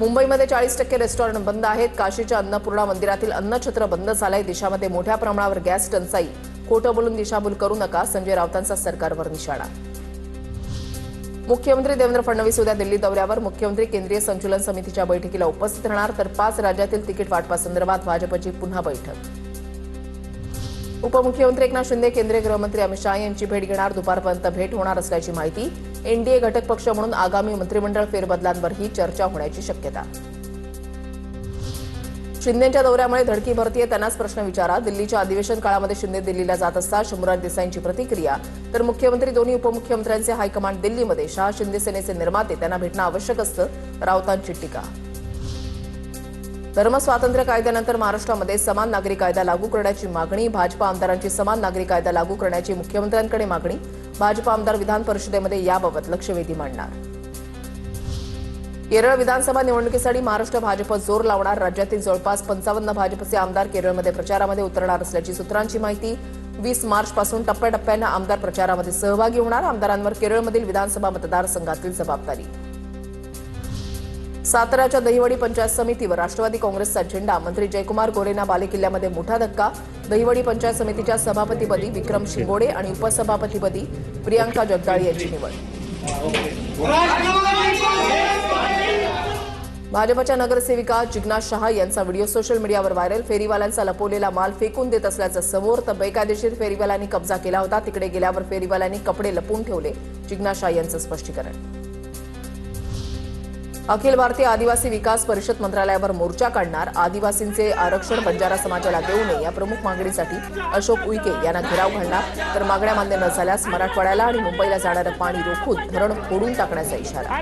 मुंबईमध्ये 40% रेस्टॉरंट बंद आहेत। काशीच्या अन्नपूर्णा मंदिरातील अन्नछत्र बंद झालंय। देशामध्ये मोठ्या प्रमाणावर गॅस टंचाई, खोटं बोलून दिशाभूल करू नका, संजय राऊतांचा सरकारवर निशाणा। मुख्यमंत्री देवेंद्र फडणवीस उद्या दिल्ली दौऱ्यावर। मुख्यमंत्री केंद्रीय संचलन समितीच्या बैठकीला उपस्थित राहणार, तर 5 राज्यातील तिकीट वाटपासंदर्भात भाजपची पुन्हा बैठक। उपमुख्यमंत्री एकनाथ शिंदे केंद्रीय गृहमंत्री अमित शाह यांची भेट घेणार। दुपारपर्यंत भेट होणार असल्याची माहिती। एनडीए घटक पक्ष म्हणून आगामी मंत्रिमंडळ फेरबदलांवरही चर्चा होण्याची शक्यता। शिंदेंच्या दौऱ्यामुळे धडकी भरतीये, त्यांनाच प्रश्न विचारा। दिल्लीच्या अधिवेशन काळामध्ये शिंदे दिल्लीला जात असतात, शंभूराज देसाईंची प्रतिक्रिया। तर मुख्यमंत्री दोन्ही उपमुख्यमंत्र्यांचे हायकमांड दिल्लीमध्ये, शाह शिंदे सेनेचे निर्माते, त्यांना भेटणं आवश्यक असतं, राऊतांची टीका। धर्मस्वातंत्र्य कायद्यानंतर महाराष्ट्रामध्ये समान नागरी कायदा लागू करण्याची मागणी। भाजपा आमदारांची समान नागरी कायदा लागू करण्याची मुख्यमंत्र्यांकडे मागणी। भाजपा आमदार विधान परिषदेमध्ये याबाबत लक्षवेधी मांडणार। केरळ विधानसभा निवडणुकीसाठी महाराष्ट्र भाजप जोर लावणार। राज्यातील जवळपास 55 भाजपचे आमदार केरळमध्ये प्रचारामध्ये उतरणार असल्याची सूत्रांची माहिती। 20 मार्चपासून टप्प्याटप्प्यानं आमदार प्रचारामध्ये सहभागी होणार। आमदारांवर केरळमधील विधानसभा मतदारसंघातील जबाबदारी। साताऱ्याच्या दहिवडी पंचायत समितीवर राष्ट्रवादी काँग्रेसचा झेंडा। मंत्री जयकुमार गोरेंना बालेकिल्ल्यामध्ये मोठा धक्का। दहिवडी पंचायत समितीच्या सभापतीपदी विक्रम शिंगोडे आणि उपसभापतीपदी प्रियांका जगदाळे यांची निवड। भाजपच्या नगरसेविका जिग्ना शहा यांचा व्हिडिओ सोशल मीडियावर व्हायरल। फेरीवाल्यांचा लपवलेला माल फेकून देत असल्याचं समोर, तर बेकायदेशीर फेरीवाल्यांनी कब्जा केला होता। तिकडे गेल्यावर फेरीवाल्यांनी कपडे लपवून ठेवले, जिग्ना शहा यांचं स्पष्टीकरण। अखिल भारतीय आदिवासी विकास परिषद मंत्रालयावर मोर्चा काढणार। आदिवासींचे आरक्षण बंजारा समाजाला देऊ नये या प्रमुख मागणीसाठी अशोक उईके यांना घेराव घालणार, तर मागण्या मान्य न झाल्यास मराठवाड्याला आणि मुंबईला जाणारं पाणी रोखून धरण फोडून टाकण्याचा इशारा।